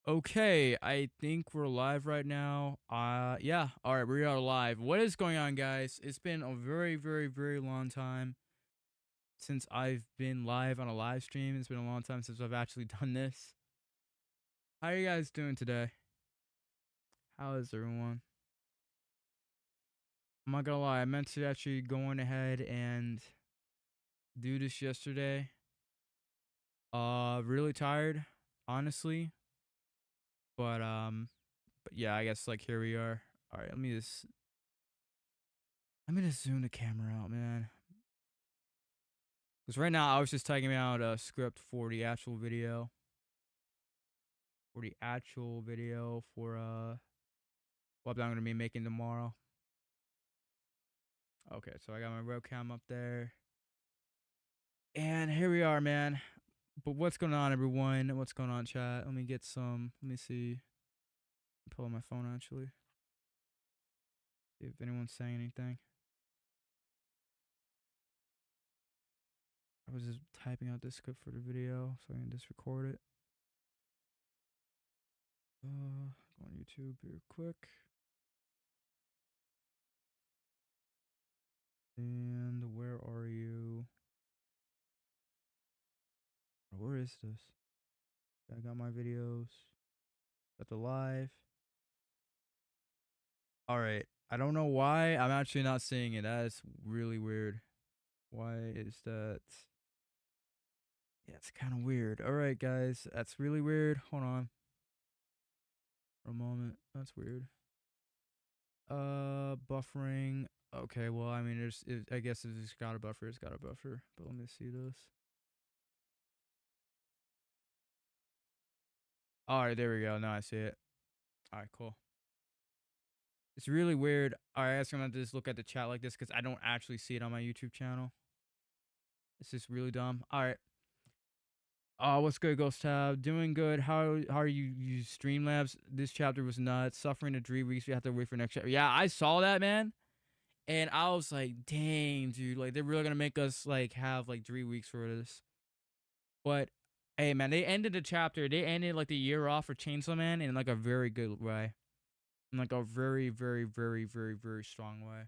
Okay, I think we're live right now. Yeah. All right, we are live. What is going on, guys? It's been a very, very, very long time since I've been live on a live stream. It's been a long time since I've actually done this. How are you guys doing today? How is everyone? I'm not gonna lie, I meant to actually go on ahead and do this yesterday. Really tired, honestly. But yeah, I guess like here we are. All right, let me just zoom the camera out, man. Because right now I was just typing out a script for the actual video. For what I'm gonna be making tomorrow. Okay, so I got my webcam up there. And here we are, man. But what's going on, everyone? What's going on, chat? Let me see. Pull up my phone actually. See if anyone's saying anything. I was just typing out this script for the video so I can just record it. Go on YouTube real quick. And where are you? Where is this? I got my videos. Got the live. All right. I don't know why I'm actually not seeing it. That is really weird. Why is that? Yeah, it's kind of weird. All right, guys. That's really weird. Hold on for a moment. That's weird. Buffering. Okay, well, I mean, I guess if it's got a buffer, it's got a buffer. But let me see this. All right, there we go. Now I see it. All right, cool. It's really weird. All right, I guess I'm gonna just look at the chat like this because I don't actually see it on my YouTube channel. It's just really dumb. All right. What's good, Ghost Tab? Doing good. How are you? You Streamlabs. This chapter was nuts. Suffering to 3 weeks. We have to wait for next chapter. Yeah, I saw that, man, and I was like, dang, dude. Like they're really gonna make us like have like 3 weeks for this. But hey, man, they ended the chapter. They ended like the year off for Chainsaw Man in like a very good way, in like a very, very, very, very, very strong way.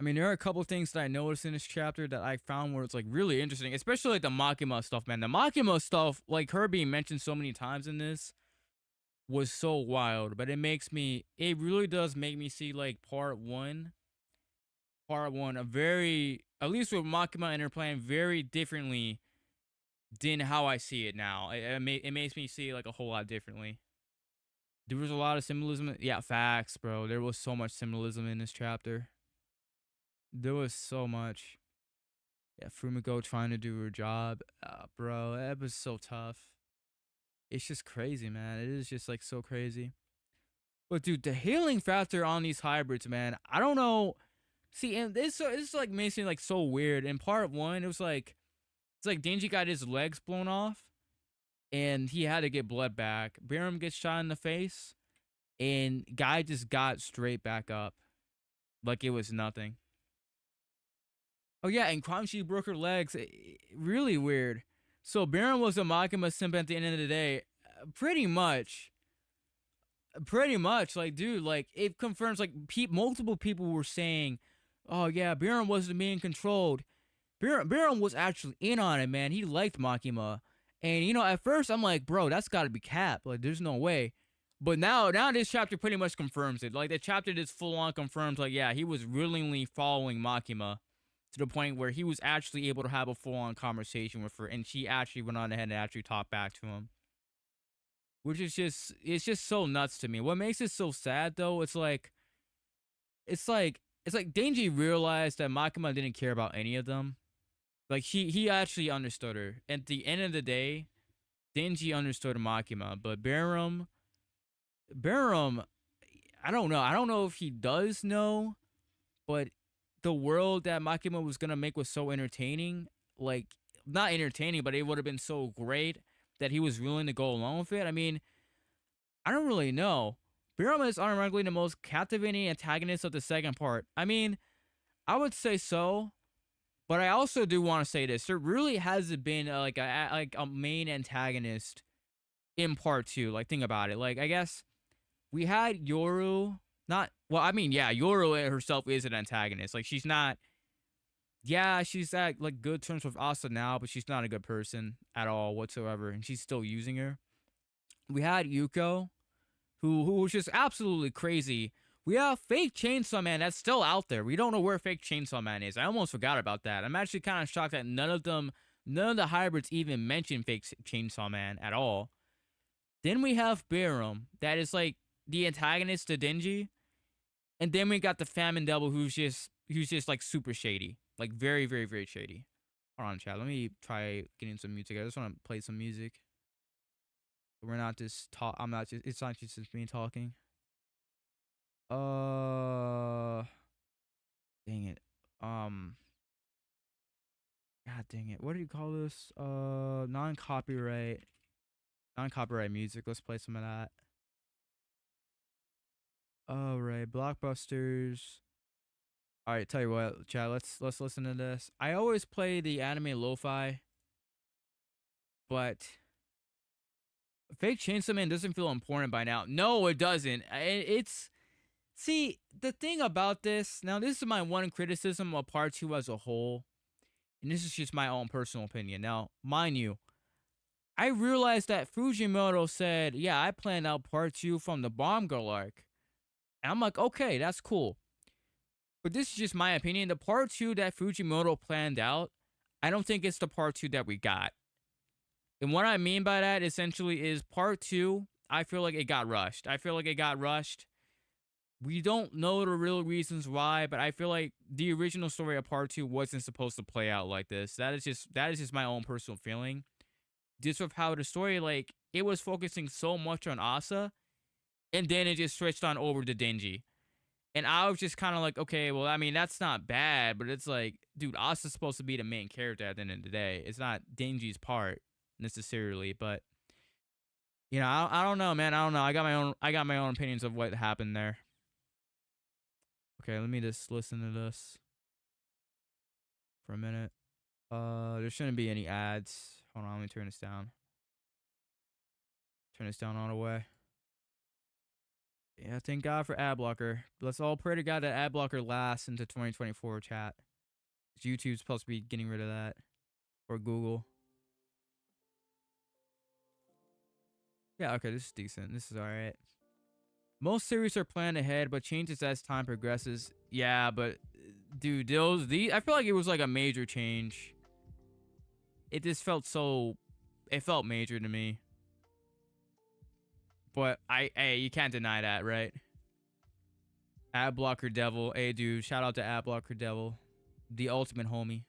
I mean, there are a couple of things that I noticed in this chapter that I found where it's like really interesting, especially like the Makima stuff, man. The Makima stuff, like her being mentioned so many times in this, was so wild. But it really does make me see like part one, a very, at least with Makima and her plan, very differently than how I see it now. It makes me see it like a whole lot differently. There was a lot of symbolism. Yeah, facts, bro. There was so much symbolism in this chapter. There was so much. Yeah, Fumiko trying to do her job. Bro, that was so tough. It's just crazy, man. It is just like so crazy. But dude, the healing factor on these hybrids, man, I don't know. See, and this like makes me like so weird. In part one, it's like Denji got his legs blown off, and he had to get blood back. Biram gets shot in the face, and guy just got straight back up, like it was nothing. Oh yeah, and Kwamshi broke her legs. Really weird. So Baron was a Makima simp at the end of the day. Pretty much. Pretty much. Like, dude, like it confirms like multiple people were saying, oh yeah, Baron wasn't being controlled. Baron was actually in on it, man. He liked Makima. And you know, at first I'm like, bro, that's gotta be cap. Like, there's no way. But now this chapter pretty much confirms it. Like the chapter just full on confirms, like, yeah, he was willingly following Makima to the point where he was actually able to have a full-on conversation with her, and she actually went on ahead and actually talked back to him, which is just so nuts to me. What makes it so sad though, it's like Denji realized that Makima didn't care about any of them. Like he actually understood her. At the end of the day, Denji understood Makima, but Barum, I don't know. I don't know if he does know, but the world that Makima was gonna make was so entertaining. Like, not entertaining, but it would have been so great that he was willing to go along with it. I mean, I don't really know. Birama is unironically the most captivating antagonist of the second part. I mean, I would say so, But I also do want to say this: there really hasn't been like a main antagonist in part two. Like, think about it. Like, I guess we had Yoru. Not well. I mean, yeah, Yoru herself is an antagonist. Like, she's not. Yeah, she's at like good terms with Asa now, but she's not a good person at all whatsoever, and she's still using her. We had Yuko, who was just absolutely crazy. We have fake Chainsaw Man that's still out there. We don't know where fake Chainsaw Man is. I almost forgot about that. I'm actually kind of shocked that none of the hybrids even mention fake Chainsaw Man at all. Then we have Biram, that is like the antagonist to Denji, and then we got the Famine Devil, who's just like super shady, like very very very shady. Hold on, chat. Let me try getting some music. I just want to play some music. We're not just talk. I'm not just. It's not just me talking. Dang it. God dang it. What do you call this? Non-copyright music. Let's play some of that. All right, blockbusters. All right, tell you what, chat. Let's listen to this. I always play the anime lo-fi, but Fake Chainsaw Man doesn't feel important by now. No, it doesn't. It's see the thing about this. Now, this is my one criticism of part two as a whole, and this is just my own personal opinion. Now, mind you, I realized that Fujimoto said, "Yeah, I planned out part two from the Bomb Girl arc," and I'm like, "Okay, that's cool." But this is just my opinion. The part two that Fujimoto planned out, I don't think it's the part two that we got. And what I mean by that essentially is part two, I feel like it got rushed. We don't know the real reasons why, but I feel like the original story of part two wasn't supposed to play out like this. That is just my own personal feeling. Just with how the story, like, it was focusing so much on Asa, and then it just switched on over to Denji. And I was just kind of like, okay, well, I mean, that's not bad, but it's like, dude, Asa's supposed to be the main character at the end of the day. It's not Denji's part necessarily, but I don't know, man. I don't know. I got my own opinions of what happened there. Okay, let me just listen to this for a minute. There shouldn't be any ads. Hold on, let me turn this down. Turn this down all the way. Yeah, thank God for ad blocker. Let's all pray to God that ad blocker lasts into 2024, chat. YouTube's supposed to be getting rid of that. Or Google. Yeah, okay, this is decent. This is alright. Most series are planned ahead, but changes as time progresses. Yeah, but dude, I feel like it was like a major change. It just felt it felt major to me. But hey, you can't deny that, right? Ad blocker devil. Hey, dude, shout out to ad blocker devil, the ultimate homie.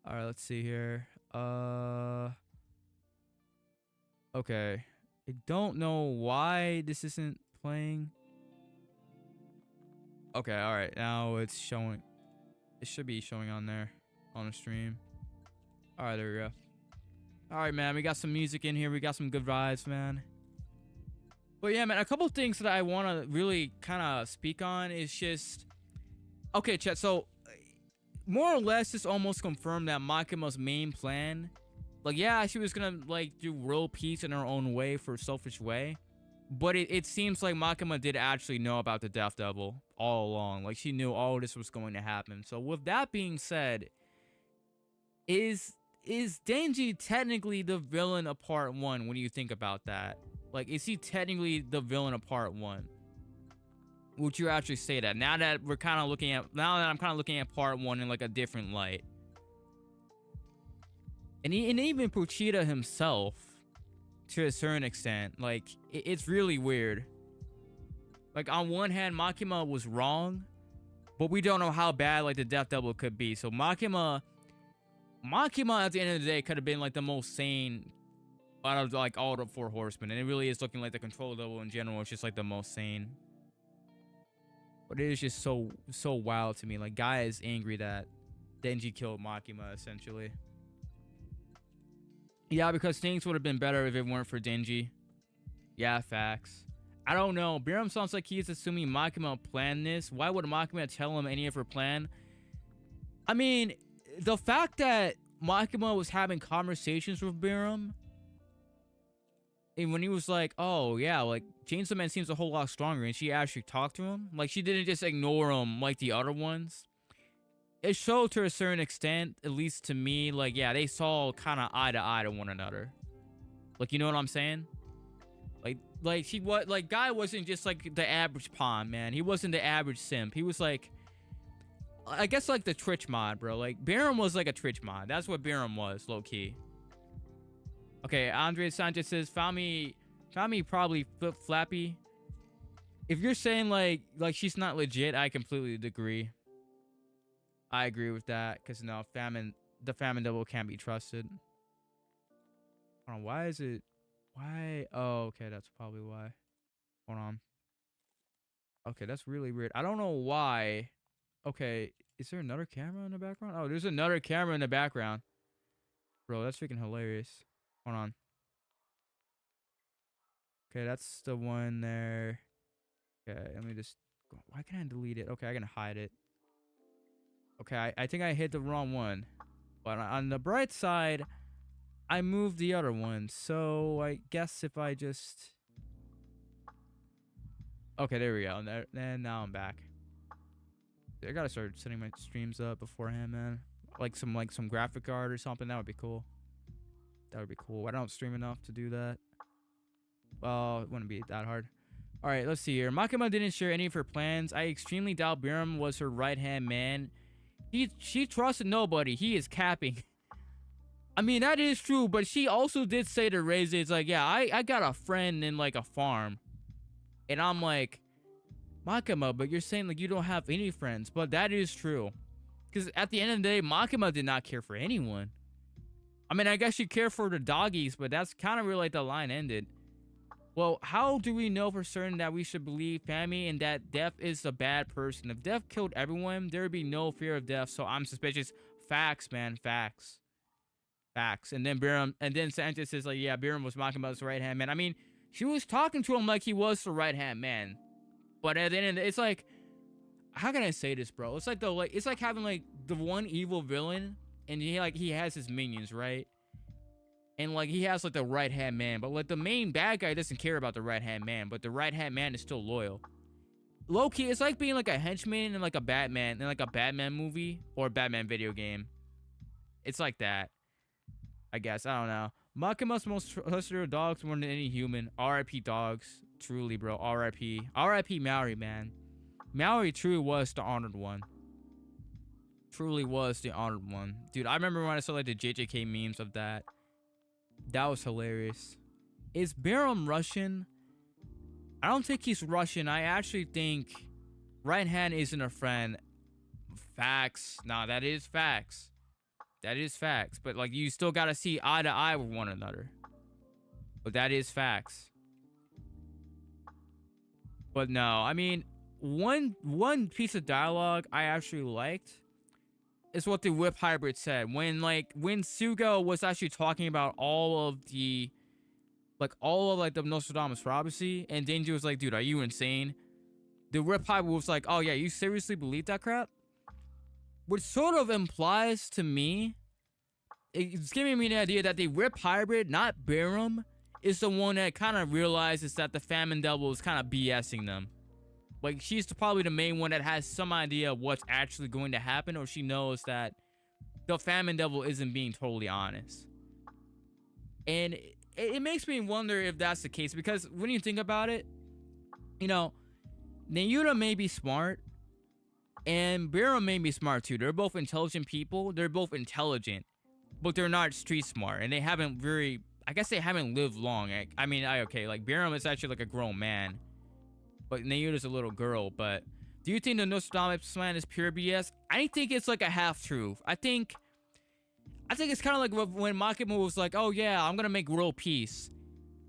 All right, let's see here. Okay. I don't know why this isn't playing. Okay, all right. Now it's showing. It should be showing on there on the stream. All right, there we go. All right, man. We got some music in here. We got some good vibes, man. But yeah, man, a couple things that I want to really kind of speak on is just... Okay, chat, so more or less it's almost confirmed that Makima's main plan... Like, yeah, she was gonna, like, do world peace in her own way for selfish way. But it seems like Makima did actually know about the Death Devil all along. Like, she knew all this was going to happen. So with that being said, is Denji technically the villain of part one when you think about that? Like, is he technically the villain of part one? Would you actually say that? Now that I'm kind of looking at part one in like a different light. And even Pochita himself, to a certain extent, like, it's really weird. Like, on one hand, Makima was wrong, but we don't know how bad, like, the Death Devil could be. So Makima at the end of the day could have been, like, the most sane out of, like, all the four horsemen. And it really is looking like the Control Devil in general is just, like, the most sane. But it is just so wild to me. Like, Guy is angry that Denji killed Makima, essentially. Yeah, because things would have been better if it weren't for Denji. Yeah, facts. I don't know. Biram sounds like he's assuming Makima planned this. Why would Makima tell him any of her plan? I mean, the fact that Makima was having conversations with Biram, and when he was like, oh yeah, like Chainsaw Man seems a whole lot stronger, and she actually talked to him, like she didn't just ignore him like the other ones. It showed to a certain extent, at least to me, like yeah, they saw kind of eye to eye to one another. Like, you know what I'm saying? Like she was like, Guy wasn't just like the average pawn, man. He wasn't the average simp. He was like, I guess like the Twitch mod, bro. Like Biram was like a Twitch mod. That's what Biram was, low key. Okay, Andre Sanchez says, Fami probably flip flappy. If you're saying like she's not legit, I completely agree. I agree with that, because no, the famine double can't be trusted. Hold on, why is it? Why? Oh, okay, that's probably why. Hold on. Okay, that's really weird. I don't know why. Okay, is there another camera in the background? Oh, there's another camera in the background. Bro, that's freaking hilarious. Hold on. Okay, that's the one there. Okay, let me just... Why can't I delete it? Okay, I can hide it. Okay, I think I hit the wrong one. But on the bright side, I moved the other one. So I guess if I just... Okay, there we go. And now I'm back. I gotta start setting my streams up beforehand, man. Like some graphic art or something. That would be cool. That would be cool. I don't stream enough to do that. Well, it wouldn't be that hard. All right, let's see here. Makima didn't share any of her plans. I extremely doubt Biram was her right-hand man. She trusted nobody. He is capping. I mean, that is true, but she also did say to Reze, it's like, yeah, I got a friend in like a farm. And I'm like, Makima, but you're saying like you don't have any friends. But that is true. Because at the end of the day, Makima did not care for anyone. I mean, I guess she cared for the doggies, but that's kind of where like the line ended. Well, how do we know for certain that we should believe Fami and that Death is a bad person? If Death killed everyone, there would be no fear of Death, so I'm suspicious. Facts, man, facts. Facts. And then Sanchez says like, yeah, Biram was Makima's right-hand man. I mean, she was talking to him like he was the right-hand man. But at the end, it's like, how can I say this, bro? It's like it's like having like the one evil villain, and he has his minions, right? And like he has like the right-hand man, but like the main bad guy doesn't care about the right-hand man, but the right-hand man is still loyal. Low-key, it's like being like a henchman in like a Batman movie or a Batman video game. It's like that, I guess. I don't know. Makima's most trusted dogs more than any human. R.I.P. dogs. Truly, bro. R.I.P. R.I.P. Maori, man. Maori truly was the honored one. Truly was the honored one. Dude, I remember when I saw like the JJK memes of that. That was hilarious. Is Biram Russian? I don't think he's Russian. I actually think right hand isn't a friend. Facts. Nah, that is facts. That is facts. But like you still gotta see eye to eye with one another. But that is facts. But no, I mean, one piece of dialogue I actually liked is what the whip hybrid said when Sugo was actually talking about all of the Nostradamus prophecy, and Denji was like, dude, are you insane? The whip hybrid was like, oh yeah, you seriously believe that crap? Which sort of implies to me, it's giving me the idea that the whip hybrid, not Biram, is the one that kind of realizes that the famine devil is kind of BSing them. Like, she's probably the main one that has some idea of what's actually going to happen, or she knows that the famine devil isn't being totally honest. And it makes me wonder if that's the case, because when you think about it, you know, Nayuta may be smart, and Biram may be smart too. They're both intelligent people. They're both intelligent, but they're not street smart, and they haven't very... I guess they haven't lived long. I mean, okay, like, Biram is actually like a grown man. But Nayuta's a little girl. But do you think the Nostradamus plan is pure BS? I think it's like a half-truth. I think it's kind of like when Makima was like, oh yeah, I'm gonna make world peace.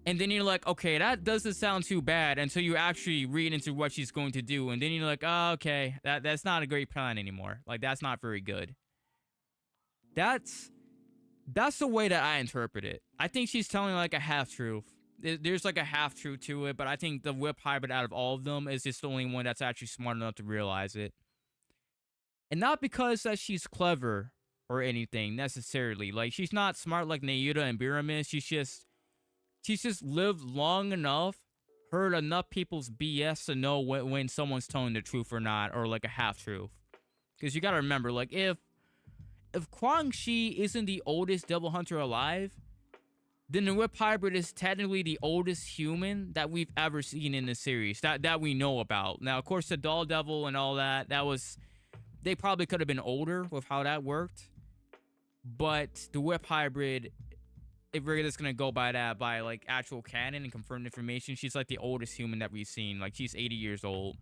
And then you're like, okay, that doesn't sound too bad until you actually read into what she's going to do. And then you're like, oh, okay, that's not a great plan anymore. Like, that's not very good. That's the way that I interpret it. I think she's telling like a half-truth. There's like a half-truth to it, but I think the whip hybrid out of all of them is just the only one that's actually smart enough to realize it. And not because that she's clever, or anything necessarily. Like, she's not smart like Nayuta and Biram is. She's just lived long enough, heard enough people's BS to know when someone's telling the truth or not, or like a half truth. Because you gotta remember, like, if Kwang Shi isn't the oldest devil hunter alive, then the Whip Hybrid is technically the oldest human that we've ever seen in the series that we know about. Now, of course, the Doll Devil and all that was, they probably could have been older with how that worked. But the Whip Hybrid, if we're just gonna go by that, by like actual canon and confirmed information, she's like the oldest human that we've seen. Like, she's 80 years old.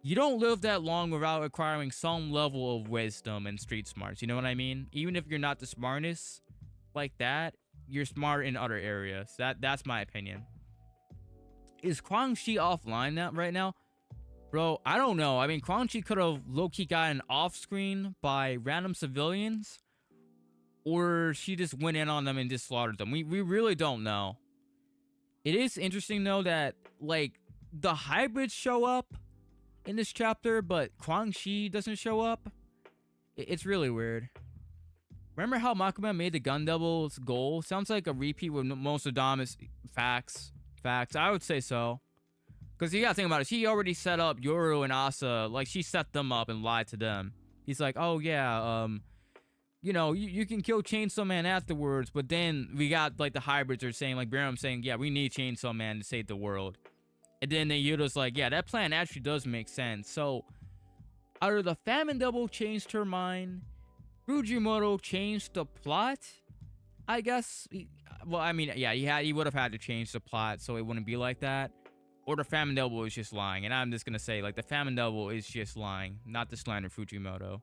You don't live that long without acquiring some level of wisdom and street smarts. You know what I mean? Even if you're not the smartest like that, you're smart in other areas. That's my opinion. Is Kwang Shi offline that right now? Bro, I don't know. I mean, Kwang Shi could have low-key gotten off-screen by random civilians, or she just went in on them and just slaughtered them. We really don't know. It is interesting, though, that, like, the hybrids show up in this chapter, but Kwang Shi doesn't show up. It's really weird. Remember how Makima made the Gun Devil's goal? Sounds like a repeat with most of Dama's facts. I would say so. Because you gotta think about it. She already set up Yoru and Asa. Like, she set them up and lied to them. He's like, oh, yeah, you know, you can kill Chainsaw Man afterwards. But then we got, like, the hybrids are saying, like, Barum saying, yeah, we need Chainsaw Man to save the world. And then Yuda's like, yeah, that plan actually does make sense. So, either the Famine Devil changed her mind, Fujimoto changed the plot, I guess. Well, I mean, yeah, he would have had to change the plot so it wouldn't be like that. Or the Famine Devil is just lying. And I'm just going to say, like, the Famine Devil is just lying, not to slander Fujimoto.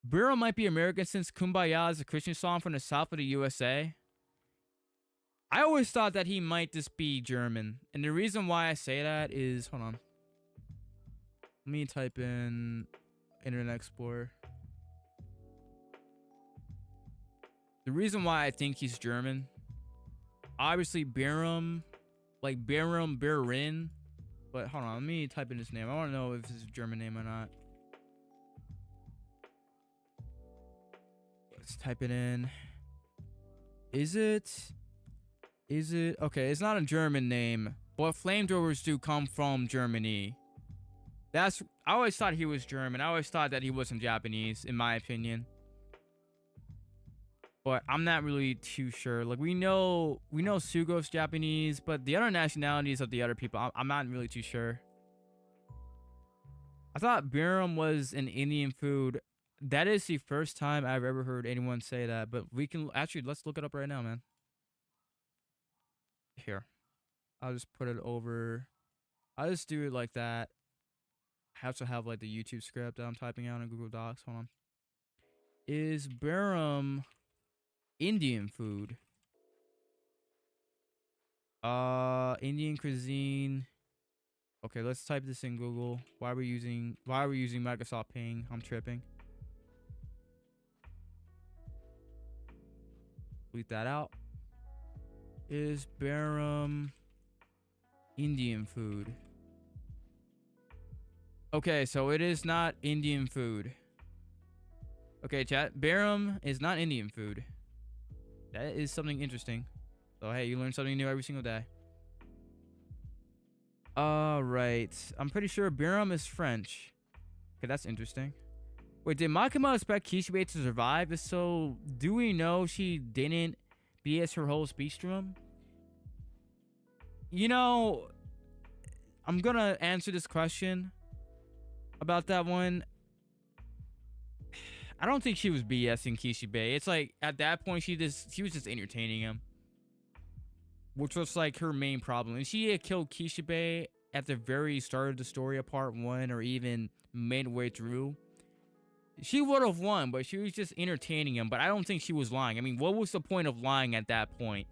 Biro might be American since Kumbaya is a Christian song from the south of the USA. I always thought that he might just be German. And the reason why I say that is... Hold on. Let me type in Internet Explorer. The reason why I think he's German... Obviously, Biram... Like, Birin. But hold on, let me type in his name. I want to know if it's a German name or not. Let's type it in. Is it? Okay, it's not a German name. But flamethrowers do come from Germany. I always thought he was German. I always thought that he wasn't Japanese, in my opinion. But I'm not really too sure. Like, we know Sugo's Japanese, but the other nationalities of the other people, I'm not really too sure. I thought Biram was an Indian food. That is the first time I've ever heard anyone say that. But we can actually, let's look it up right now, man. Here, I'll just put it over. I'll just do it like that. I have to have like the YouTube script that I'm typing out in Google Docs. Hold on. Is Biram Indian food? Indian cuisine. Okay, let's type this in Google. Why are we using Microsoft Ping? I'm tripping. Bleep that out. Is Biram Indian food? Okay, so it is not Indian food. Okay, chat. Biram is not Indian food. That is something interesting. So, hey, you learn something new every single day. Alright. I'm pretty sure Biram is French. Okay, that's interesting. Wait, did Makima expect Kishibe to survive? If so, do we know she didn't BS her whole speech to him? You know, I'm gonna answer this question about that one. I don't think she was BSing Kishibe. It's like, at that point, she was just entertaining him. Which was like her main problem. If she had killed Kishibe at the very start of the story of part 1 or even midway through, she would have won, but she was just entertaining him. But I don't think she was lying. I mean, what was the point of lying at that point?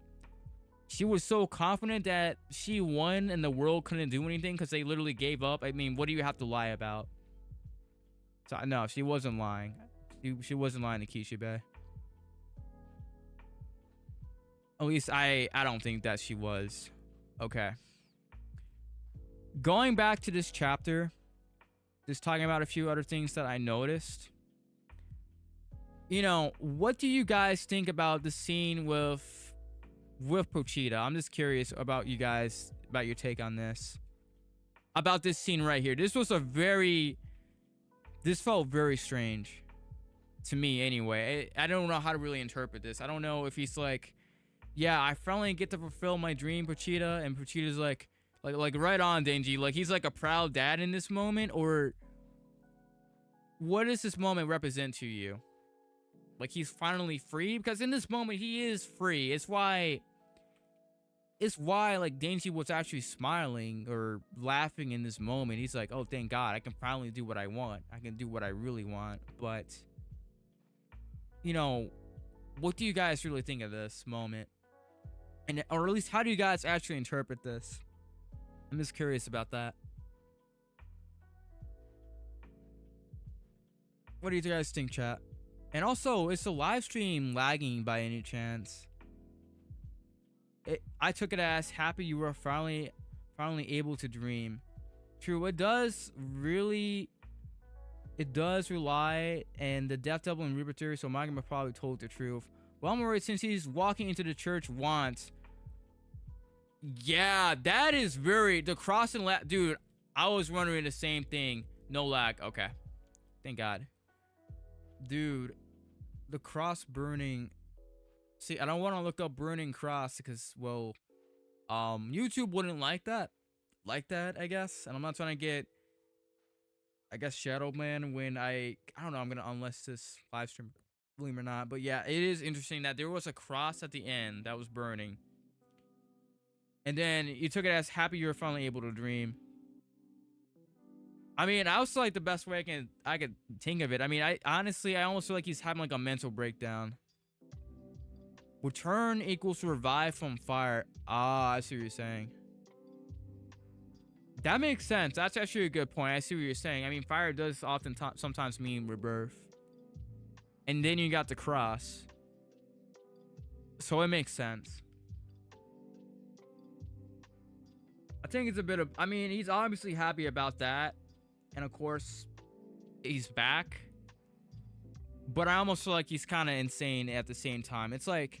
She was so confident that she won and the world couldn't do anything because they literally gave up. I mean, what do you have to lie about? So, no, she wasn't lying. She wasn't lying to Kishibe. At least I don't think that she was. Okay. Going back to this chapter, just talking about a few other things that I noticed. what do you guys think about the scene with Pochita? I'm just curious about you guys, about your take on this. About this scene right here. This felt very strange to me anyway. I don't know how to really interpret this. I don't know if he's like, yeah, I finally get to fulfill my dream, Pochita, and Pochita's like right on, Denji. Like, he's like a proud dad in this moment, or what does this moment represent to you? Like, he's finally free? Because in this moment, he is free. It's why like Denji was actually smiling or laughing in this moment. He's like, oh, thank God, I can finally do what I want. I can do what I really want. But, what do you guys really think of this moment? Or at least, how do you guys actually interpret this? I'm just curious about that. What do you guys think, chat? And also, is the live stream lagging by any chance? I took it as happy you were finally able to dream. True, it does rely, and the Death Devil and Rebirth, so Magma probably told the truth. Well, I'm worried since he's walking into the church once. Yeah, that is the cross and lag. Dude, I was wondering the same thing. No lag. Okay. Thank God. Dude, the cross burning. See, I don't want to look up burning cross because, well, YouTube wouldn't like that, I guess. And I'm not trying to get, I guess, Shadow Man when I don't know, I'm going to unlist this live stream, believe it or not. But yeah, it is interesting that there was a cross at the end that was burning. And then you took it as happy you were finally able to dream. I mean, I was like the best way I could think of it. I mean, I honestly almost feel like he's having like a mental breakdown. Return equals revive from fire. Ah, I see what you're saying. That makes sense. That's actually a good point. I see what you're saying. I mean, fire does sometimes mean rebirth. And then you got the cross. So it makes sense. I think it's a bit of, I mean, he's obviously happy about that. And of course, he's back. But I almost feel like he's kind of insane at the same time. It's like,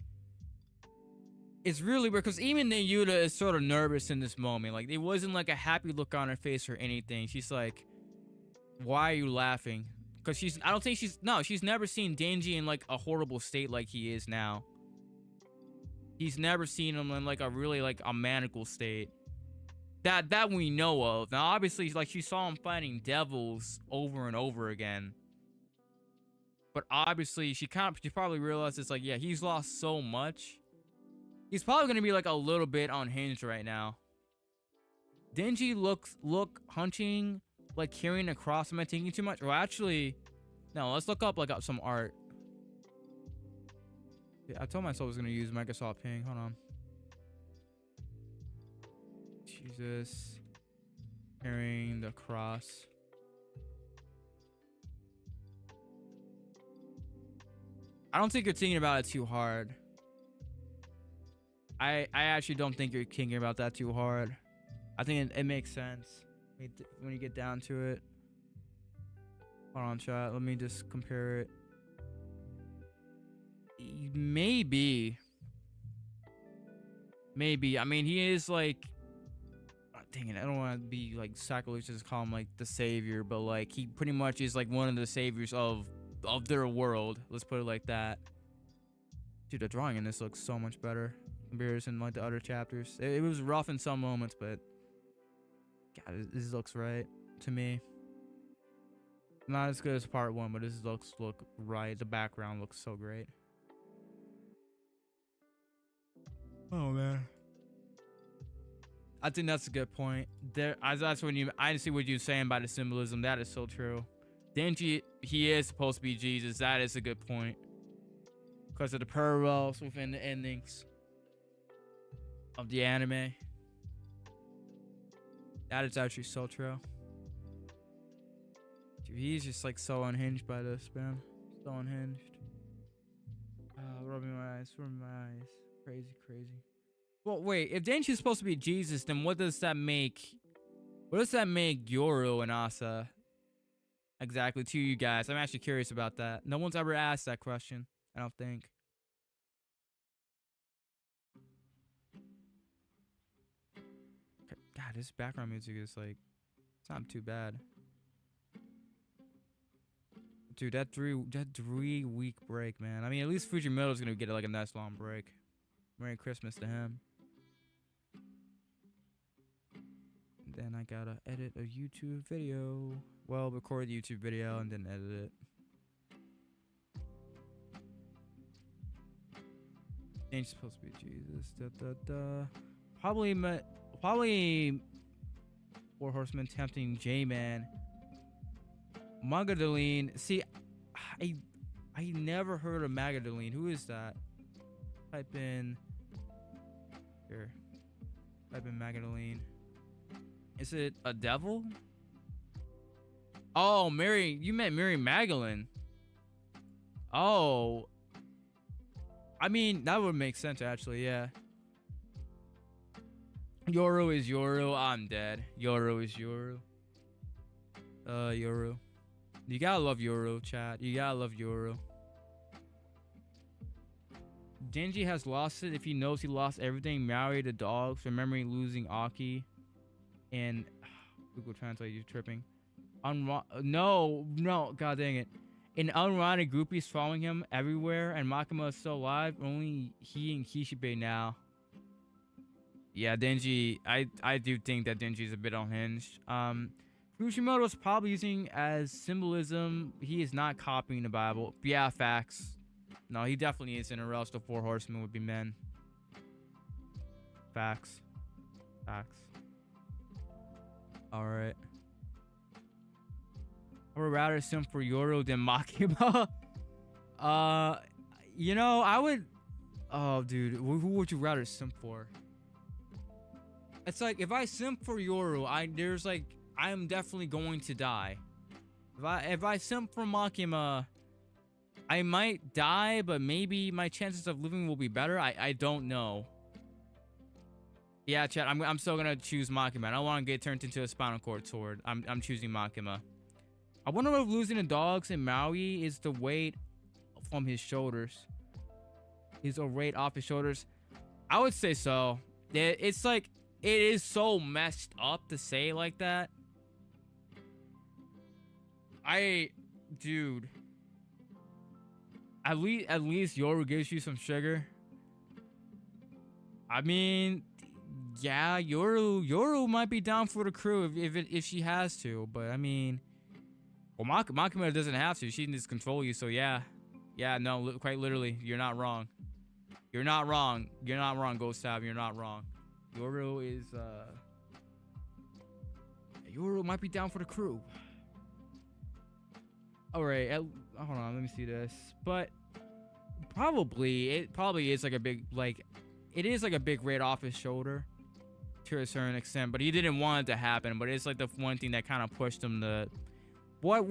it's really weird because even then Yuta is sort of nervous in this moment. Like, it wasn't like a happy look on her face or anything. She's like, why are you laughing? Because she's never seen Denji in like a horrible state like he is now. He's never seen him in like a really like a maniacal state. That we know of. Now, obviously, like, she saw him fighting devils over and over again. But obviously, she probably realized it's like, yeah, he's lost so much. He's probably gonna be like a little bit unhinged right now. Denji look hunching, like carrying a cross. Am I thinking too much? Well, actually, no. Let's look up like some art. Yeah, I told myself I was gonna use Microsoft Ping. Hold on. Jesus, carrying the cross. I don't think you're thinking about it too hard. I actually don't think you're thinking about that too hard. I think it makes sense when you get down to it. Hold on, chat. Let me just compare it. Maybe. I mean, he is like, dang it, I don't want to be like sacrilegious to call him like the savior, but like he pretty much is like one of the saviors of their world. Let's put it like that. Dude, the drawing in this looks so much better in comparison to like the other chapters. It was rough in some moments, but God, this looks right to me. Not as good as part 1, but this look right. The background looks so great. Oh man, I think that's a good point. That's when I see what you're saying by the symbolism. That is so true. Denji, he is supposed to be Jesus. That is a good point. Because of the parallels within the endings of the anime. That is actually so true. Dude, he's just like so unhinged by this, man. So unhinged. Rubbing my eyes. Crazy. Well, wait. If Denji's supposed to be Jesus, then what does that make? What does that make Yoru and Asa? exactly to you guys. I'm actually curious about that. No one's ever asked that question, I don't think. God, this background music is like, it's not too bad. Dude, that 3 week break, man. I mean, at least Fujimoto's gonna get like a nice long break. Merry Christmas to him. And then I gotta edit a YouTube video. Well, record the YouTube video and then edit it. Ain't supposed to be Jesus. Probably Four Horsemen tempting J-Man. Magadeline. See, I never heard of Magadeline. Who is that? Type in here. Type in Magadeline. Is it a devil? Oh, Mary. You meant Mary Magdalene. Oh. I mean, that would make sense actually, yeah. Yoru is Yoru. I'm dead. Yoru is Yoru. Yoru. You gotta love Yoru, chat. You gotta love Yoru. Denji has lost it if he knows he lost everything. Maui the dogs, remembering losing Aki. And Google Translate, you tripping. No, god dang it. An unwanted groupies following him everywhere, and Makima is still alive. Only he and Kishibe now. Yeah, Denji, I do think that Denji's a bit unhinged. Fujimoto's probably using as symbolism. He is not copying the Bible. Yeah, facts. No, he definitely isn't, or else the Four Horsemen would be men. Facts. Facts. Alright. I would rather sim for Yoru than Makima. You know, I would... Oh, dude. Who would you rather sim for? It's like, if I simp for Yoru, I'm definitely going to die. If I simp for Makima, I might die, but maybe my chances of living will be better. I don't know. Yeah, chat, I'm still gonna choose Makima. I don't want to get turned into a spinal cord sword. I'm choosing Makima. I wonder if losing the dogs in Maui is the weight from his shoulders. Is a weight off his shoulders? I would say so. It's like, it is so messed up to say it like that. Dude. At least Yoru gives you some sugar. I mean, yeah, Yoru might be down for the crew if she has to, but I mean, well, Makima doesn't have to. She can just control you, so yeah. Yeah, no, quite literally, you're not wrong. You're not wrong. You're not wrong, Ghost Tab. You're not wrong. Yoru is, Yoru might be down for the crew. Alright, hold on, let me see this. But, it probably is like a big, it is like a big weight off his shoulder. To a certain extent, but he didn't want it to happen. But it's like the one thing that kind of pushed him to... What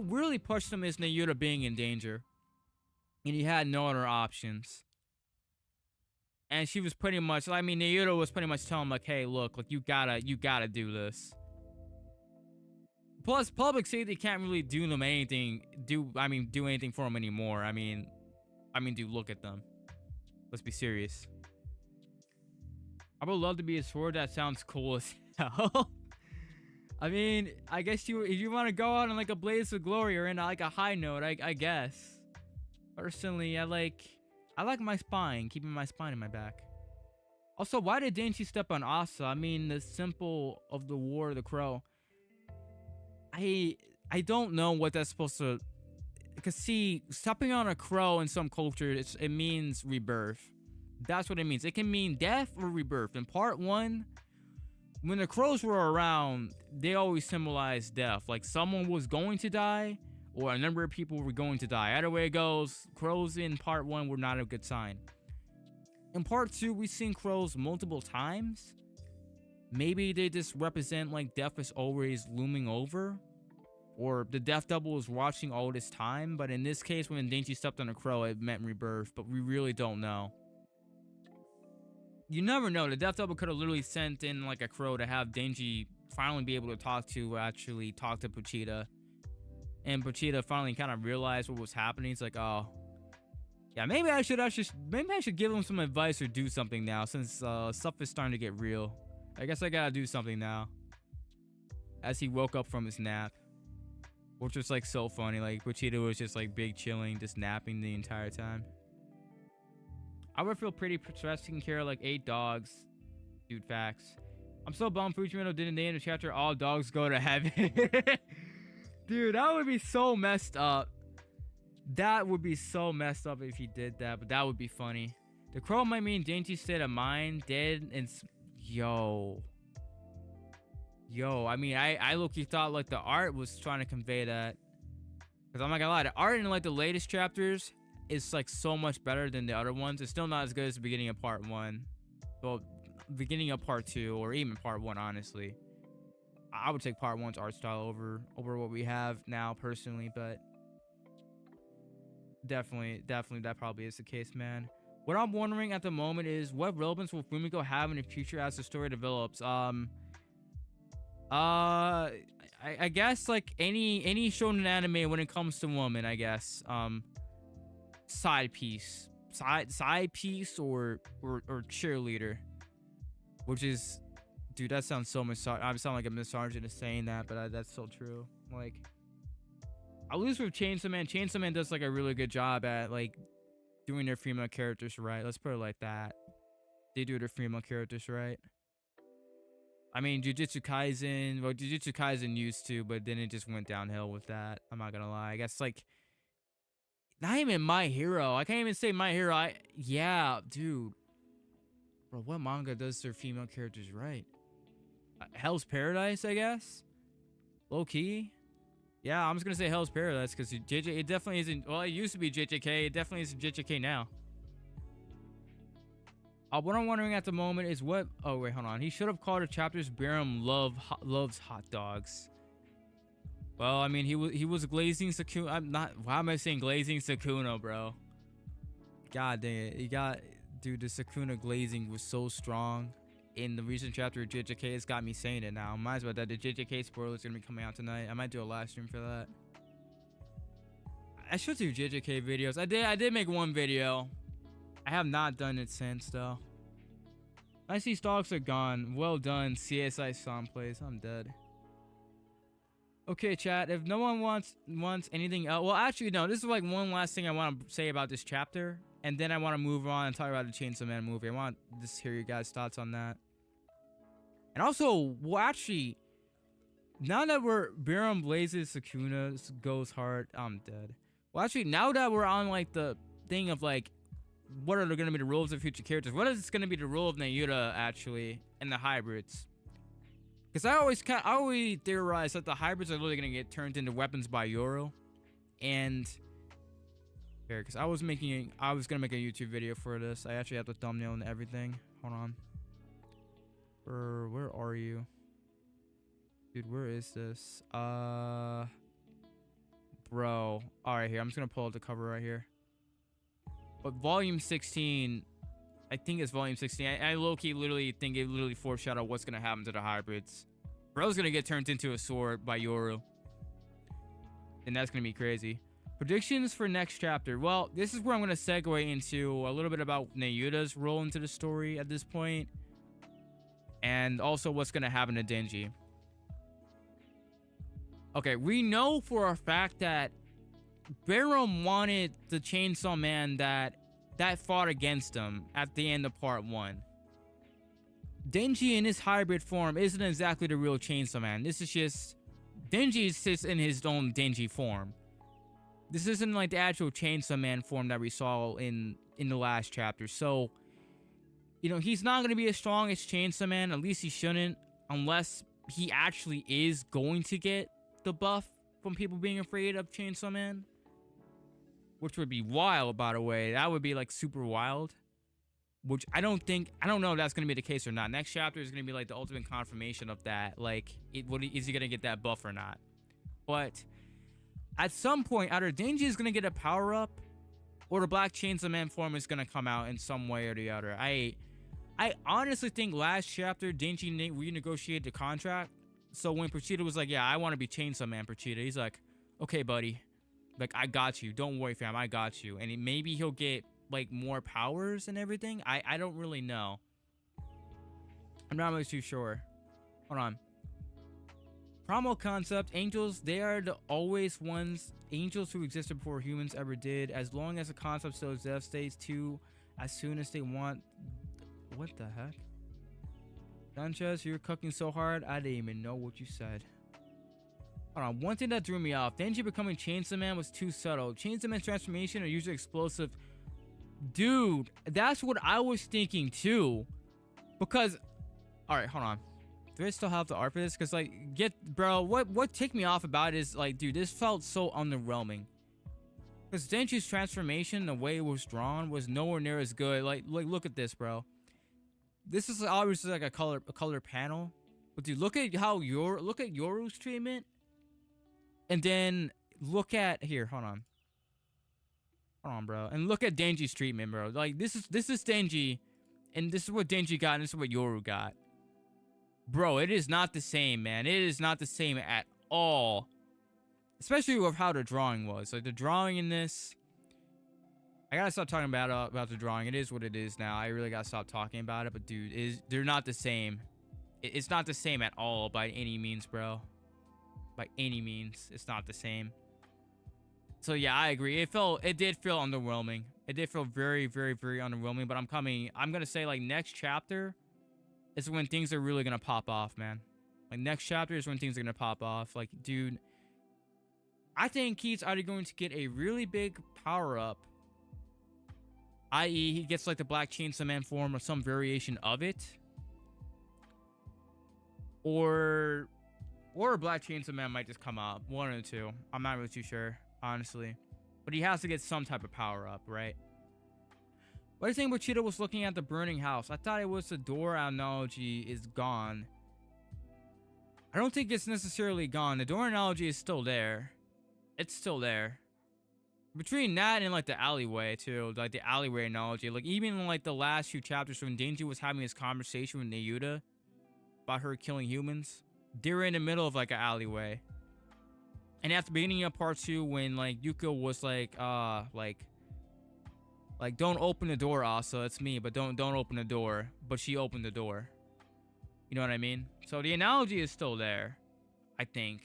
really pushed him is Nayuta being in danger. And he had no other options. And she was pretty much, I mean, Nayuta was pretty much telling him, like, hey, look, like, you gotta do this. Plus, public safety can't really do anything for him anymore. I mean, dude, look at them. Let's be serious. I would love to be a sword. That sounds cool as hell. I mean, I guess if you want to go out on like a blaze of glory or in like a high note, I guess. Personally, I like my spine, keeping my spine in my back. Also, why did Denji step on Asa? I mean, the symbol of the War of the Crow. I don't know what that's supposed to... Because see, stepping on a crow in some cultures, it means rebirth. That's what it means. It can mean death or rebirth. In part 1, when the crows were around, they always symbolized death. Like someone was going to die, or a number of people were going to die. Either way it goes, crows in part 1 were not a good sign. In part 2, we've seen crows multiple times. Maybe they just represent like death is always looming over, or the death double is watching all this time. But in this case, when Denji stepped on a crow, it meant rebirth. But we really don't know. You never know. The death double could have literally sent in like a crow to have Denji finally be able to actually talk to Pochita. and Pochita finally kind of realized what was happening. He's like, oh, yeah, maybe I should give him some advice or do something now, since stuff is starting to get real. I guess I gotta do something now. As he woke up from his nap, which was like so funny. Like Pochita was just like big chilling, just napping the entire time. I would feel pretty stressed taking care of like 8 dogs. Dude, facts. I'm so bummed Fujimoto didn't name the chapter All Dogs Go to Heaven. Dude, that would be so messed up. That would be so messed up if he did that, but that would be funny. The crow might mean dainty state of mind, dead, and yo, I mean, I low-key thought like the art was trying to convey that, because I'm not gonna lie, the art in like the latest chapters is like so much better than the other ones. It's still not as good as the beginning of part 1, well, beginning of part 2, or even part 1. Honestly, I would take part 1's art style over what we have now personally, but definitely that probably is the case, man. What I'm wondering at the moment is, what relevance will Fumiko have in the future as the story develops? I guess like any shonen anime when it comes to women, I guess. Side piece or cheerleader, which is, dude, that sounds so I sound like a misogynist saying that, but that's so true. Like, at least with Chainsaw Man does like a really good job at like doing their female characters right. Let's put it like that. They do their female characters right. I mean, Jujutsu Kaisen used to, but then it just went downhill with that. I'm not gonna lie. I guess like, not even My Hero. I can't even say My Hero. Yeah, dude. Bro, what manga does their female characters right? Hell's Paradise, I guess. Low key. Yeah, I'm just gonna say Hell's Paradise, because it definitely isn't. Well, it used to be JJK. It definitely isn't JJK now. What I'm wondering at the moment is what. Oh wait, hold on. He should have called the chapters Barum loves hot dogs. Well, I mean, he was glazing Sukuna. I'm not. Why am I saying glazing Sukuna, bro? God dang it. Dude, the Sukuna glazing was so strong in the recent chapter of JJK. It's got me saying it now. Might as well that the JJK spoiler is gonna be coming out tonight. I might do a live stream for that. I should do JJK videos. I did make one video. I have not done it since though. I see stocks are gone. Well done, CSI Song Plays. I'm dead. Okay, chat. If no one wants anything else, well, actually, no. This is like one last thing I want to say about this chapter, and then I want to move on and talk about the Chainsaw Man movie. I want to just hear your guys' thoughts on that. And also, well, actually, now that we're Barum blazes Sukuna goes hard, I'm dead. Well, actually, now that we're on like the thing of like, what are going to be the roles of future characters? What is going to be the role of Nayuta actually and the hybrids? Because I always theorize that the hybrids are literally going to get turned into weapons by Yoro. And here, because I was going to make a YouTube video for this. I actually have the thumbnail and everything. Hold on. Where are you? Dude, where is this? Bro. Alright, here. I'm just going to pull up the cover right here. But volume 16, I think it's volume 16. I low-key literally think it literally foreshadowed what's going to happen to the hybrids. Bro's going to get turned into a sword by Yoru. And that's going to be crazy. Predictions for next chapter. Well, this is where I'm going to segue into a little bit about Nayuta's role into the story at this point. And also what's going to happen to Denji. Okay, we know for a fact that Barum wanted the Chainsaw Man that fought against him at the end of part 1. Denji in his hybrid form isn't exactly the real Chainsaw Man. This is just Denji sits in his own Denji form. This isn't like the actual Chainsaw Man form that we saw in the last chapter. So, you know, he's not going to be as strong as Chainsaw Man. At least he shouldn't, unless he actually is going to get the buff from people being afraid of Chainsaw Man. Which would be wild, by the way. That would be like super wild. Which I don't know if that's going to be the case or not. Next chapter is going to be like the ultimate confirmation of that. Like, is he going to get that buff or not? But at some point, either Denji is going to get a power up, or the Black Chainsaw Man form is going to come out in some way or the other. I honestly think last chapter, Denji renegotiated the contract. So when Pochita was like, yeah, I want to be Chainsaw Man, Pochita, he's like, okay, buddy, like I got you. Don't worry, fam. I got you. And maybe he'll get like more powers and everything. I don't really know. I'm not really too sure. Hold on. Primal concept. Angels, they are the always ones. Angels who existed before humans ever did. As long as the concept still exists, stays too as soon as they want. What the heck? Sanchez, you're cooking so hard, I didn't even know what you said. Hold on, one thing that threw me off. Denji becoming Chainsaw Man was too subtle. Chainsaw Man's transformation are usually explosive. Dude, that's what I was thinking too. Because, alright, hold on. Do I still have the art for this? Because, like, bro, what ticked me off about it is, like, dude, this felt so underwhelming. Because Denji's transformation, the way it was drawn, was nowhere near as good. Like, look at this, bro. This is obviously like a color panel, but dude, look at Yoru's treatment, and then look at here. Hold on, bro, and look at Denji's treatment, bro. Like this is Denji, and this is what Denji got, and this is what Yoru got, bro. It is not the same, man. It is not the same at all, especially with how the drawing was. Like the drawing in this. I gotta stop talking about the drawing. It is what it is now. I really gotta stop talking about it. But dude, they're not the same. It's not the same at all by any means, bro. By any means, it's not the same. So yeah, I agree. It did feel underwhelming. It did feel very, very, very underwhelming. But I'm gonna say like next chapter is when things are really gonna pop off, man. Like next chapter is when things are gonna pop off. Like, dude, I think he's either going to get a really big power up, i.e., he gets like the Black Chainsaw Man form or some variation of it, or Black Chainsaw Man might just come out. One or the two. I'm not really too sure, honestly. But he has to get some type of power up, right? What do you think Cheetah was looking at the burning house? I thought it was the door analogy is gone. I don't think it's necessarily gone. The door analogy is still there. It's still there. Between that and like the alleyway too, like the alleyway analogy, like even like the last few chapters when Denji was having his conversation with Nayuta about her killing humans, they were in the middle of like an alleyway. And at the beginning of part 2, when like Yuko was like don't open the door, Asa, it's me, but don't open the door, but she opened the door. You know what I mean? So the analogy is still there, I think.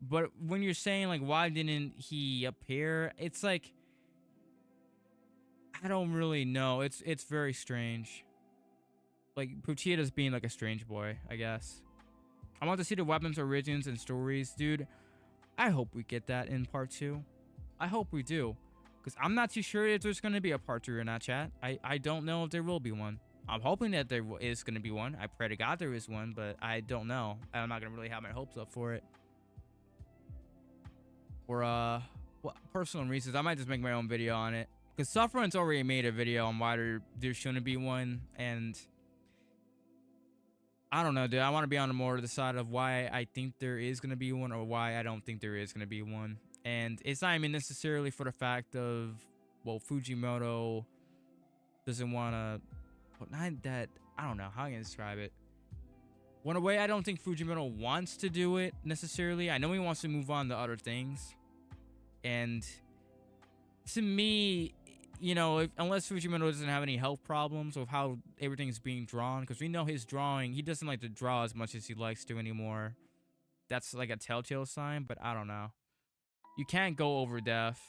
But when you're saying, like, why didn't he appear? It's like, I don't really know. It's very strange. Like, Puchita's being, like, a strange boy, I guess. I want to see the weapons, origins, and stories. Dude, I hope we get that in part 2. I hope we do. Because I'm not too sure if there's going to be a part 2 or not, chat. I don't know if there will be one. I'm hoping that there is going to be one. I pray to God there is one, but I don't know. I'm not going to really have my hopes up for it. For personal reasons, I might just make my own video on it. Because Sufferance already made a video on why there shouldn't be one. And I don't know, dude. I want to be on more of the side of why I think there is going to be one or why I don't think there is going to be one. And it's not even necessarily for the fact of, well, Fujimoto doesn't want to... Well, not that... I don't know how I can describe it. One way, I don't think Fujimoto wants to do it necessarily. I know he wants to move on to other things. And to me, you know, unless Fujimoto doesn't have any health problems with how everything's being drawn, because we know his drawing, he doesn't like to draw as much as he likes to anymore. That's like a telltale sign, but I don't know. You can't go over death.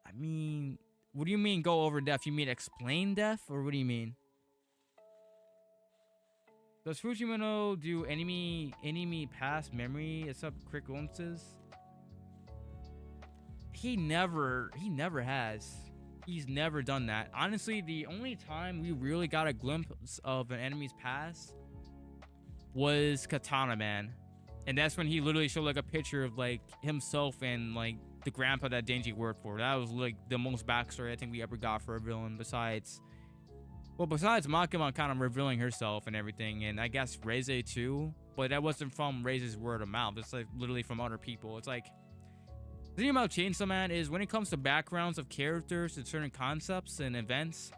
I mean, what do you mean go over death? You mean explain death, or what do you mean? Does Fujimoto do enemy past memory except quick glimpses? He never has. He's never done that. Honestly, the only time we really got a glimpse of an enemy's past was Katana Man. And that's when he literally showed like a picture of like himself and like the grandpa that Denji worked for. That was like the most backstory I think we ever got for a villain besides Makima kind of revealing herself and everything, and I guess Reize too, but that wasn't from Reize's word of mouth. It's like literally from other people. It's like, the thing about Chainsaw Man is when it comes to backgrounds of characters and certain concepts and events,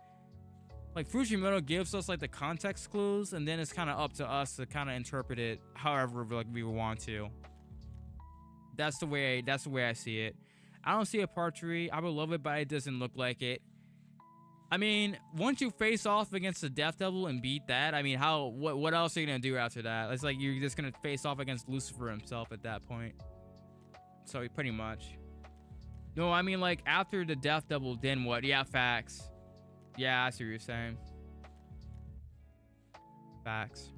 like Fujimoto gives us like the context clues, and then it's kind of up to us to kind of interpret it however like we want to. That's the way I see it. I don't see a part 3. I would love it, but it doesn't look like it. I mean, once you face off against the Death Devil and beat that, I mean, what else are you gonna do after that? It's like you're just gonna face off against Lucifer himself at that point. So pretty much. No, I mean, like, after the Death Devil, then what? Yeah, facts. Yeah, I see what you're saying. Facts.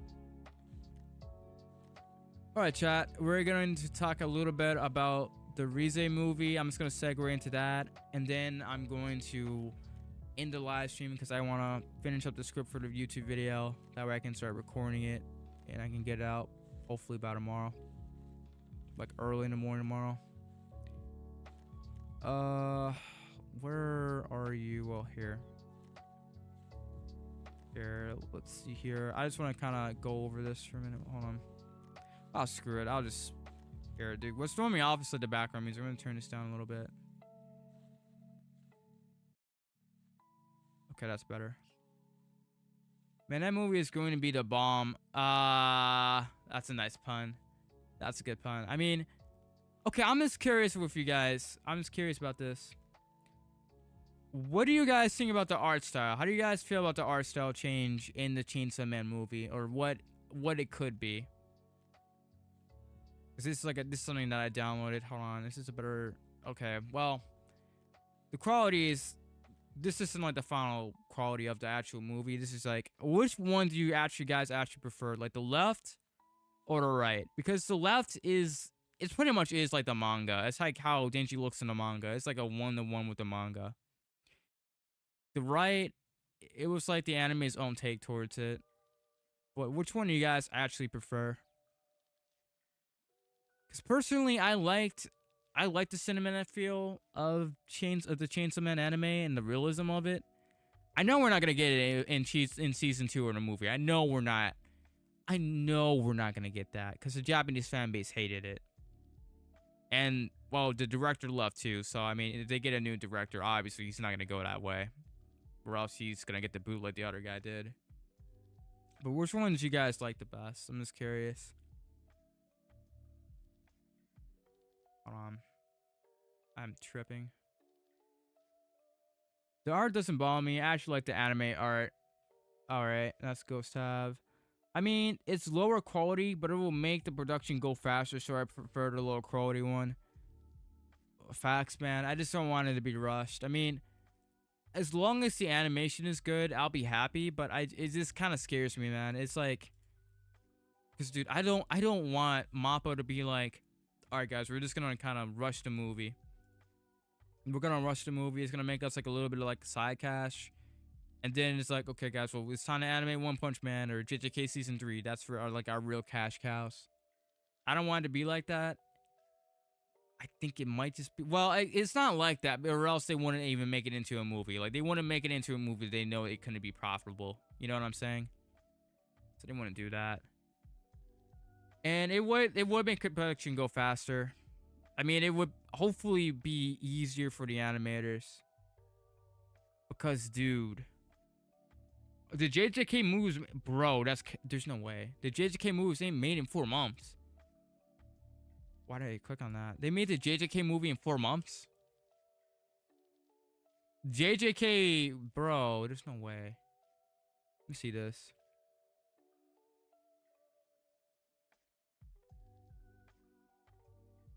Alright, chat. We're going to talk a little bit about the Rize movie. I'm just going to segue into that. And then I'm going to end the live stream because I want to finish up the script for the YouTube video. That way I can start recording it and I can get it out hopefully by tomorrow. Like early in the morning tomorrow. Where are you? Well, here. Here, let's see here. I just want to kind of go over this for a minute. Hold on. Oh, screw it. I'll just... Here, dude. What's throwing me off is the background music. I'm going to turn this down a little bit. Okay, that's better. Man, that movie is going to be the bomb. That's a nice pun. That's a good pun. I mean... Okay, I'm just curious with you guys. I'm just curious about this. What do you guys think about the art style? How do you guys feel about the art style change in the Chainsaw Man movie, or what it could be? Cause this is something that I downloaded. Hold on, this is a better. Okay, well, the quality is. This isn't like the final quality of the actual movie. This is like, which one do you guys actually prefer, like the left or the right? Because the left is. It pretty much is like the manga. It's like how Denji looks in the manga. It's like a 1-to-1 with the manga. The right, it was like the anime's own take towards it. But which one do you guys actually prefer? Because personally, I liked the cinematic feel of the Chainsaw Man anime and the realism of it. I know we're not gonna get it in season 2 of the movie. I know we're not gonna get that because the Japanese fan base hated it. And, well, the director left too, so, I mean, if they get a new director, obviously he's not going to go that way. Or else he's going to get the boot like the other guy did. But which one did you guys like the best? I'm just curious. Hold on. I'm tripping. The art doesn't bother me. I actually like the anime art. Alright, that's Ghost Tab. I mean, it's lower quality, but it will make the production go faster, so I prefer the lower quality one. Facts, man. I just don't want it to be rushed. I mean, as long as the animation is good, I'll be happy, but it just kind of scares me, man. It's like, because, dude, I don't want Mappa to be like, alright, guys, we're just gonna kind of rush the movie. We're gonna rush the movie. It's gonna make us like a little bit of like side cash. And then it's like, okay, guys, well, it's time to animate One Punch Man or JJK Season 3. That's for our real cash cows. I don't want it to be like that. I think it might just be... Well, it's not like that, or else they wouldn't even make it into a movie. Like, they wouldn't make it into a movie. They know it couldn't be profitable. You know what I'm saying? So they wouldn't do that. And it would make production go faster. I mean, it would hopefully be easier for the animators. Because, dude... The JJK moves, bro, there's no way. The JJK moves ain't made in 4 months. Why did I click on that? They made the JJK movie in 4 months? JJK, bro, there's no way. Let me see this.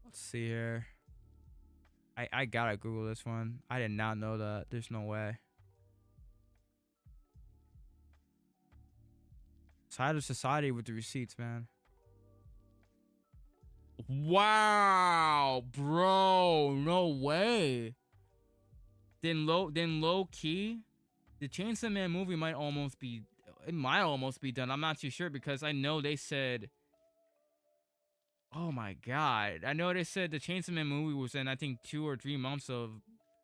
Let's see here. I gotta Google this one. I did not know that. There's no way. Side of society with the receipts, man. Wow, bro, no way. Then low key, the Chainsaw Man movie might almost be done. I'm not too sure because I know they said, oh my god, I know they said the Chainsaw Man movie was in I think 2 or 3 months of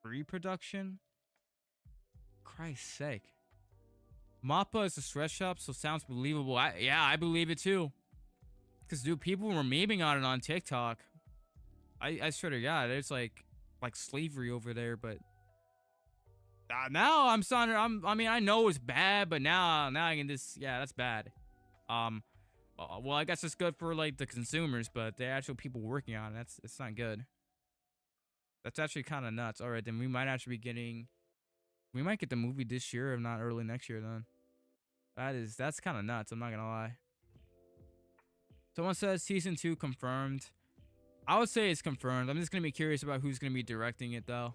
pre-production. Christ's sake. Mappa is a sweatshop, so sounds believable. Yeah, I believe it too. Because, dude, people were memeing on it on TikTok. I swear to God, it's like slavery over there, but... now I'm starting... I mean, I know it's bad, but now I can just... Yeah, that's bad. Well, I guess it's good for like the consumers, but the actual people working on it, it's not good. That's actually kind of nuts. All right, then we might actually be getting, we might get the movie this year, if not early next year. Then that's kind of nuts. I'm not gonna lie. Someone says season 2 confirmed. I would say it's confirmed. I'm just gonna be curious about who's gonna be directing it though,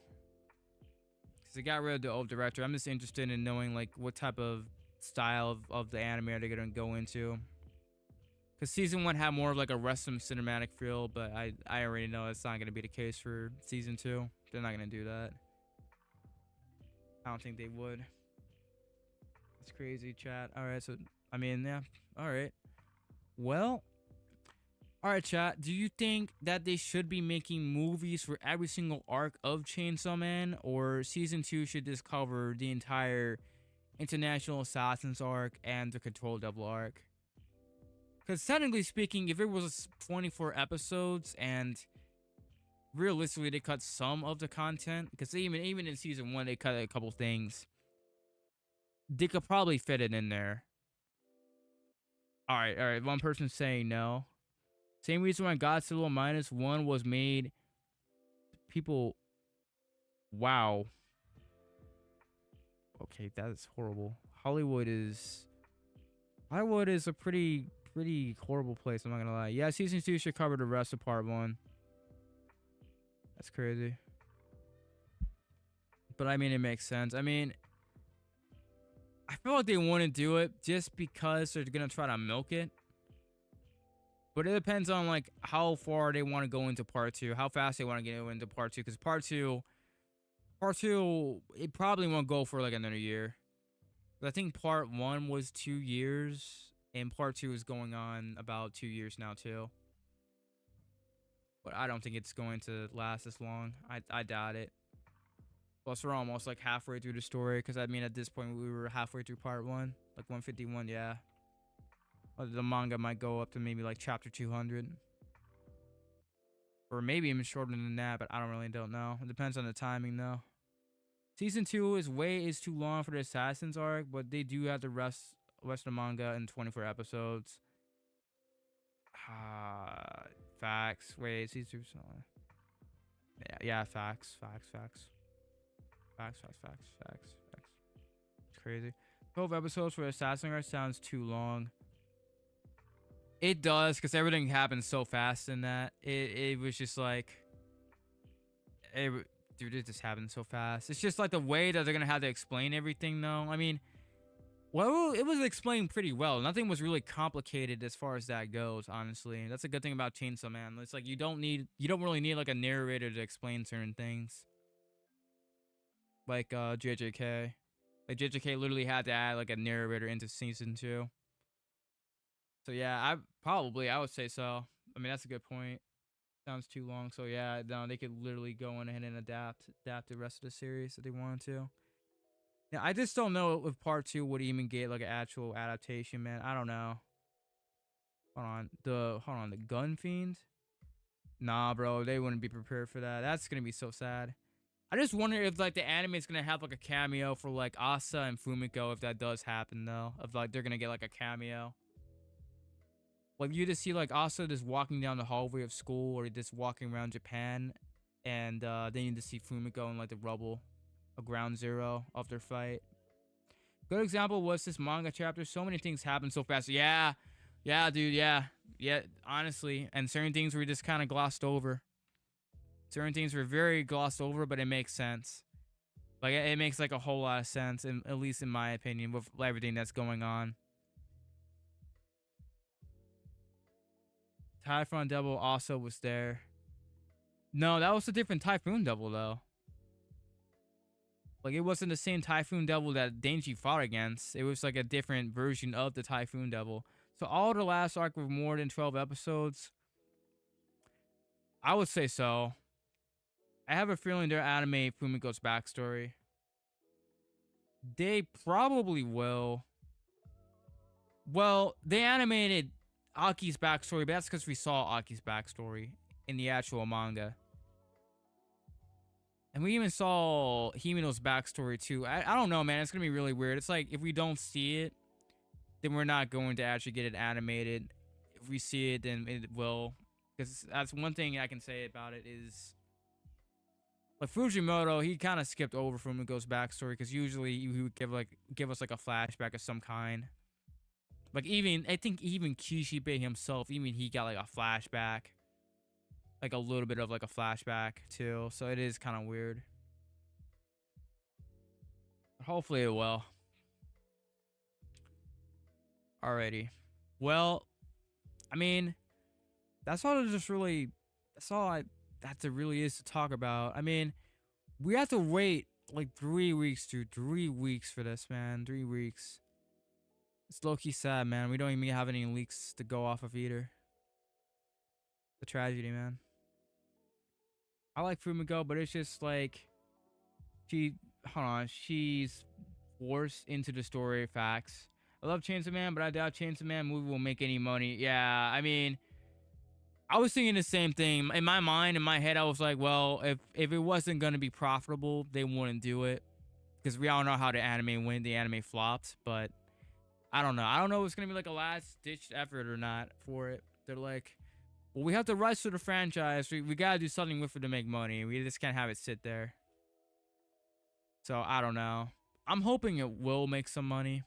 because they got rid of the old director. I'm just interested in knowing like what type of style of the anime are they gonna go into. Because season 1 had more of like a wrestling cinematic feel, but I already know that's not gonna be the case for season 2. They're not gonna do that. I don't think they would. It's crazy, chat. All right, so I mean, yeah. All right. Well. All right, chat. Do you think that they should be making movies for every single arc of Chainsaw Man, or season 2 should just cover the entire International Assassins arc and the Control Devil arc? Because technically speaking, if it was 24 episodes and realistically they cut some of the content, because even in season 1 they cut a couple things, they could probably fit it in there. All right. One person's saying no. Same reason why Godzilla -1 was made. People. Wow. Okay, that is horrible. Hollywood is a pretty horrible place. I'm not gonna lie. Yeah, season 2 should cover the rest of part 1. That's crazy. But I mean, it makes sense. I mean, I feel like they want to do it just because they're gonna try to milk it. But it depends on like how far they want to go into part 2, how fast they want to get into part 2. Because part two, it probably won't go for like another year. I think part 1 was 2 years, and part 2 is going on about 2 years now too. But I don't think it's going to last this long. I doubt it. Plus, we're almost like halfway through the story. Because I mean, at this point, we were halfway through part 1, like 151. Yeah. The manga might go up to maybe like chapter 200. Or maybe even shorter than that, but I don't know. It depends on the timing though. Season 2 is too long for the Assassin's arc, but they do have the rest of the manga in 24 episodes. Facts. Wait, season 2. Yeah, facts. It's crazy. 12 episodes for Assassin's arc sounds too long. It does, because everything happens so fast in that. It was just like... Dude, it just happened so fast. It's just like the way that they're going to have to explain everything, though. I mean, well, it was explained pretty well. Nothing was really complicated as far as that goes, honestly. That's a good thing about Chainsaw Man. It's like you don't really need like a narrator to explain certain things. Like JJK. Like JJK literally had to add like a narrator into season 2. So yeah, I would say so. I mean, that's a good point. Sounds too long. So yeah, no, they could literally go in ahead and adapt the rest of the series if they wanted to. Yeah, I just don't know if part 2 would even get like an actual adaptation, man. I don't know. Hold on, the Gun Fiend. Nah, bro, they wouldn't be prepared for that. That's gonna be so sad. I just wonder if like the anime is gonna have like a cameo for like Asa and Fumiko, if that does happen though. If like they're gonna get like a cameo. Like you just see like Asa just walking down the hallway of school, or just walking around Japan, and then you just see Fumiko in like the rubble of Ground Zero of their fight. Good example was this manga chapter. So many things happen so fast. Yeah, dude. Yeah. Honestly, and certain things were just kind of glossed over. Certain things were very glossed over, but it makes sense. Like it makes like a whole lot of sense, at least in my opinion, with everything that's going on. Typhoon Devil also was there. No, that was a different Typhoon Devil though. Like it wasn't the same Typhoon Devil that Denji fought against. It was like a different version of the Typhoon Devil. So all the last arc were more than 12 episodes. I would say so. I have a feeling they'll animate Fumiko's backstory. They probably will. Well, they animated Aki's backstory, but that's because we saw Aki's backstory in the actual manga. And we even saw Himeno's backstory too. I don't know, man. It's going to be really weird. It's like if we don't see it, then we're not going to actually get it animated. if we see it, then it will. Because that's one thing I can say about it is, like Fujimoto, he kind of skipped over Fumigo's backstory because usually he would give us like a flashback of some kind. Like even I think even Kishibe himself, even he got like a flashback, like a little bit of like a flashback too. So it is kind of weird. Hopefully it will. Alrighty. Well, I mean, that's all that there really is to talk about. I mean, we have to wait like 3 weeks, dude. 3 weeks for this, man. 3 weeks. It's low-key sad, man. We don't even have any leaks to go off of either. The tragedy, man. I like Fumigo, but it's just like she's forced into the story facts. I love Chainsaw Man, but I doubt Chainsaw Man movie will make any money. Yeah, I mean, I was thinking the same thing. In my mind, in my head, I was like, well, if it wasn't going to be profitable, they wouldn't do it. Because we all know how the anime went. The anime flopped, but I don't know. I don't know if it's going to be like a last-ditched effort or not for it. They're like, well, we have the rights to the franchise. We got to do something with it to make money. We just can't have it sit there. So, I don't know. I'm hoping it will make some money.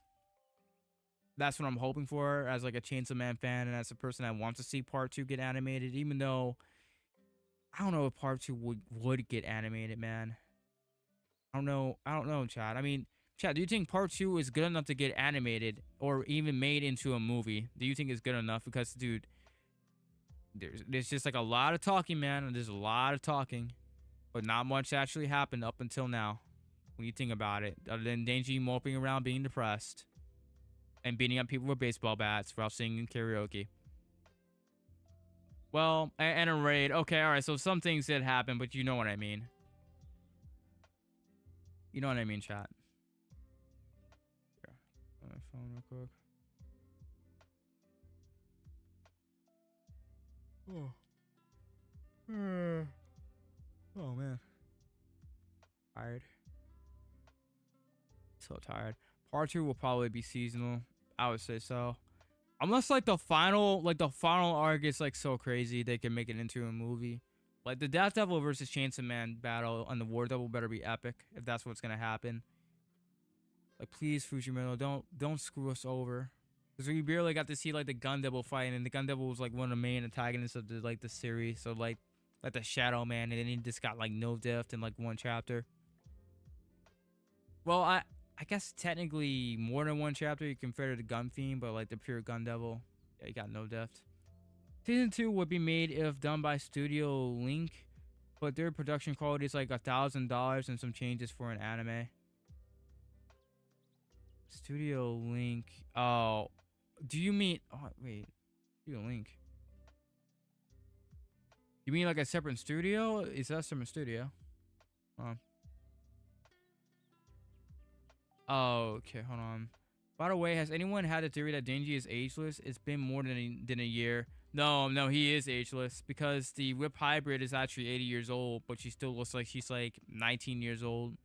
That's what I'm hoping for as like a Chainsaw Man fan and as a person that wants to see part 2 get animated, even though I don't know if part 2 would get animated, man. I don't know, Chad. I mean, Chad, do you think part 2 is good enough to get animated or even made into a movie? Do you think it's good enough? Because, dude, there's just like a lot of talking, man. And there's a lot of talking, but not much actually happened up until now. When you think about it, other than Denji moping around being depressed and beating up people with baseball bats while singing karaoke. Well, and a raid. Okay, alright, so some things did happen, but you know what I mean. You know what I mean, chat. Here, on my phone real quick. Oh man. Tired. So tired. Part 2 will probably be seasonal. I would say so. Unless like the final arc is like so crazy they can make it into a movie. Like the Death Devil versus Chainsaw Man battle on the War Devil better be epic if that's what's gonna happen. Like please, Fujimoto, don't screw us over. Because we barely got to see like the Gun Devil fight, and the Gun Devil was like one of the main antagonists of the series. So like the Shadow Man, and then he just got like no depth in like one chapter. Well, I guess technically more than one chapter. You compare to the Gun Fiend, but like the pure Gun Devil, yeah, you got no depth. Season 2 would be made if done by Studio Link, but their production quality is like $1,000 and some changes for an anime. Studio Link. Oh, do you mean? Oh wait, Studio Link. You mean like a separate studio? Is that a separate studio? Oh, okay, hold on. By the way, has anyone had a theory that Denji is ageless? It's been more than a year. No, he is ageless because the Whip Hybrid is actually 80 years old, but she still looks like she's like 19 years old,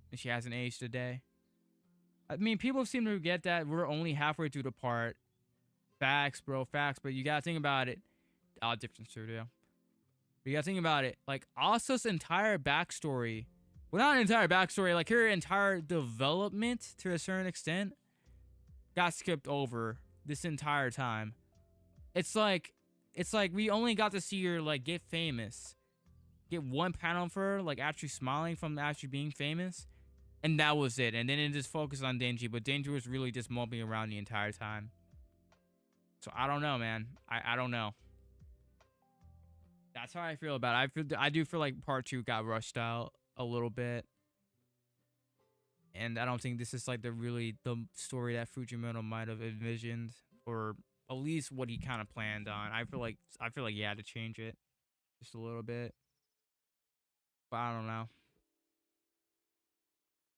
and she hasn't aged a day. I mean, people seem to forget that we're only halfway through the part. Facts, bro, facts. But you gotta think about it. Different studio. But you gotta think about it. Like Asa's entire backstory. Well, not an entire backstory. Like her entire development to a certain extent got skipped over this entire time. It's like we only got to see her like get famous, get one panel for her, like actually smiling from actually being famous, and that was it. And then it just focused on Denji, but Denji was really just moping around the entire time. So I don't know, man. I don't know. That's how I feel about it. I do feel like part 2 got rushed out a little bit, and I don't think this is like the story that Fujimoto might have envisioned, or at least what he kind of planned on. I feel like he had to change it just a little bit, but I don't know.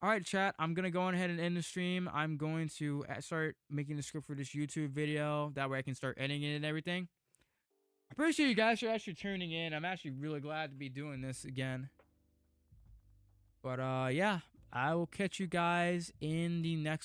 All right, chat. I'm gonna go ahead and end the stream. I'm going to start making the script for this YouTube video. That way I can start editing it and everything. I appreciate you guys for actually tuning in. I'm actually really glad to be doing this again. But yeah, I will catch you guys in the next